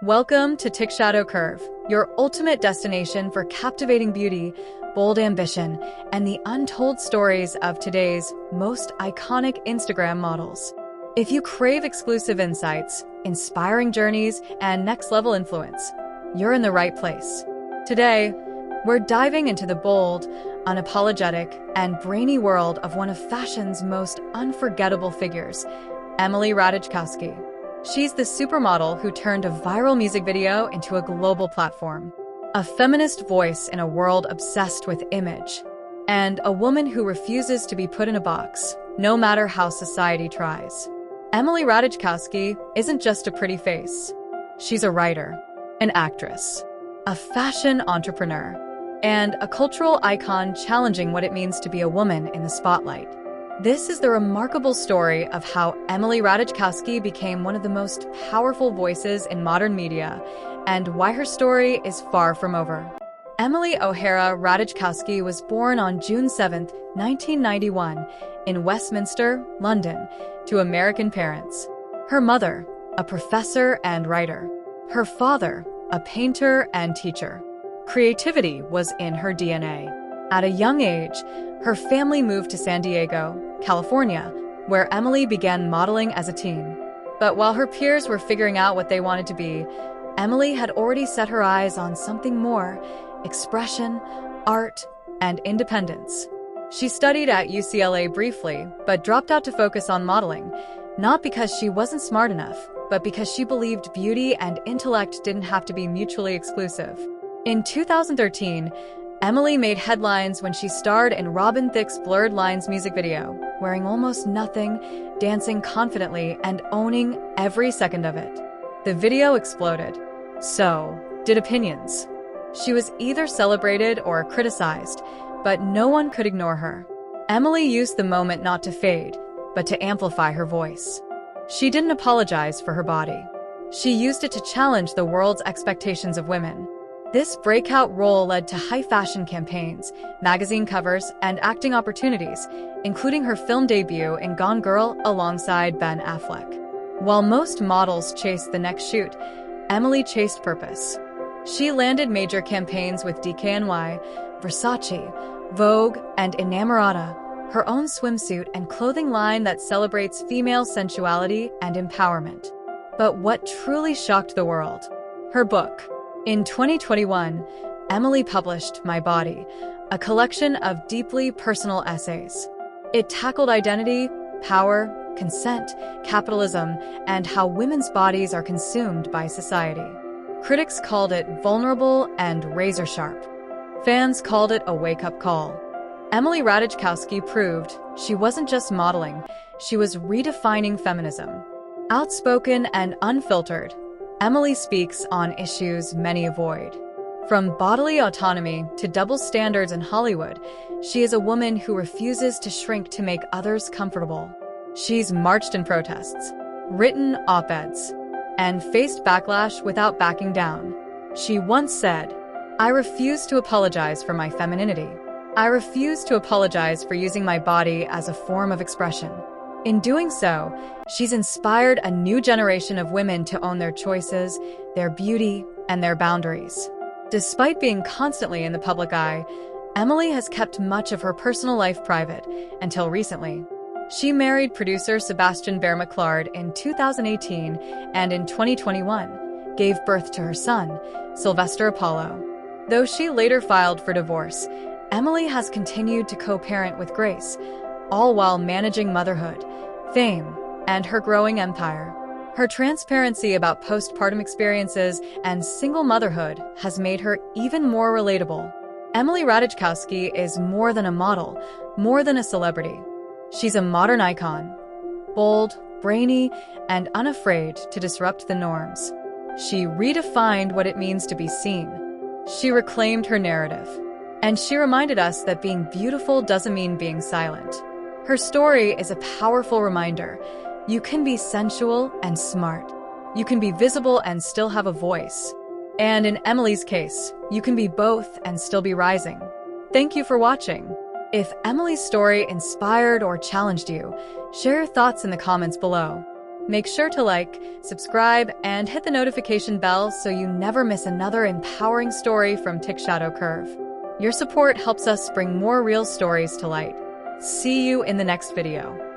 Welcome to Tickshadowcurve, your ultimate destination for captivating beauty, bold ambition, and the untold stories of today's most iconic Instagram models. If you crave exclusive insights, inspiring journeys, and next-level influence, you're in the right place. Today, we're diving into the bold, unapologetic, and brainy world of one of fashion's most unforgettable figures, Emily Ratajkowski. She's the supermodel who turned a viral music video into a global platform, a feminist voice in a world obsessed with image, and a woman who refuses to be put in a box, no matter how society tries. Emily Ratajkowski isn't just a pretty face. She's a writer, an actress, a fashion entrepreneur, and a cultural icon challenging what it means to be a woman in the spotlight. This is the remarkable story of how Emily Ratajkowski became one of the most powerful voices in modern media, and why her story is far from over. Emily O'Hara Ratajkowski was born on June 7, 1991, in Westminster, London, to American parents. Her mother, a professor and writer. Her father, a painter and teacher. Creativity was in her DNA. At a young age, her family moved to San Diego, California, where Emily began modeling as a teen. But while her peers were figuring out what they wanted to be, Emily had already set her eyes on something more: expression, art, and independence. She studied at UCLA briefly, but dropped out to focus on modeling, not because she wasn't smart enough, but because she believed beauty and intellect didn't have to be mutually exclusive. In 2013, Emily made headlines when she starred in Robin Thicke's Blurred Lines music video, wearing almost nothing, dancing confidently, and owning every second of it. The video exploded. So did opinions. She was either celebrated or criticized, but no one could ignore her. Emily used the moment not to fade, but to amplify her voice. She didn't apologize for her body. She used it to challenge the world's expectations of women. This breakout role led to high-fashion campaigns, magazine covers, and acting opportunities, including her film debut in Gone Girl alongside Ben Affleck. While most models chased the next shoot, Emily chased purpose. She landed major campaigns with DKNY, Versace, Vogue, and Inamorata, her own swimsuit and clothing line that celebrates female sensuality and empowerment. But what truly shocked the world? Her book. In 2021, Emily published My Body, a collection of deeply personal essays. It tackled identity, power, consent, capitalism, and how women's bodies are consumed by society. Critics called it vulnerable and razor-sharp. Fans called it a wake-up call. Emily Ratajkowski proved she wasn't just modeling, she was redefining feminism. Outspoken and unfiltered, Emily speaks on issues many avoid. From bodily autonomy to double standards in Hollywood, she is a woman who refuses to shrink to make others comfortable. She's marched in protests, written op-eds, and faced backlash without backing down. She once said, "I refuse to apologize for my femininity. I refuse to apologize for using my body as a form of expression." In doing so, she's inspired a new generation of women to own their choices, their beauty, and their boundaries. Despite being constantly in the public eye, Emily has kept much of her personal life private until recently. She married producer Sebastian Bear-McClard in 2018 and in 2021 gave birth to her son, Sylvester Apollo. Though she later filed for divorce, Emily has continued to co-parent with Grace, all while managing motherhood, fame, and her growing empire. Her transparency about postpartum experiences and single motherhood has made her even more relatable. Emily Ratajkowski is more than a model, more than a celebrity. She's a modern icon, bold, brainy, and unafraid to disrupt the norms. She redefined what it means to be seen. She reclaimed her narrative. And she reminded us that being beautiful doesn't mean being silent. Her story is a powerful reminder. You can be sensual and smart. You can be visible and still have a voice. And in Emily's case, you can be both and still be rising. Thank you for watching. If Emily's story inspired or challenged you, share your thoughts in the comments below. Make sure to like, subscribe, and hit the notification bell so you never miss another empowering story from tickshadowcurve. Your support helps us bring more real stories to light. See you in the next video.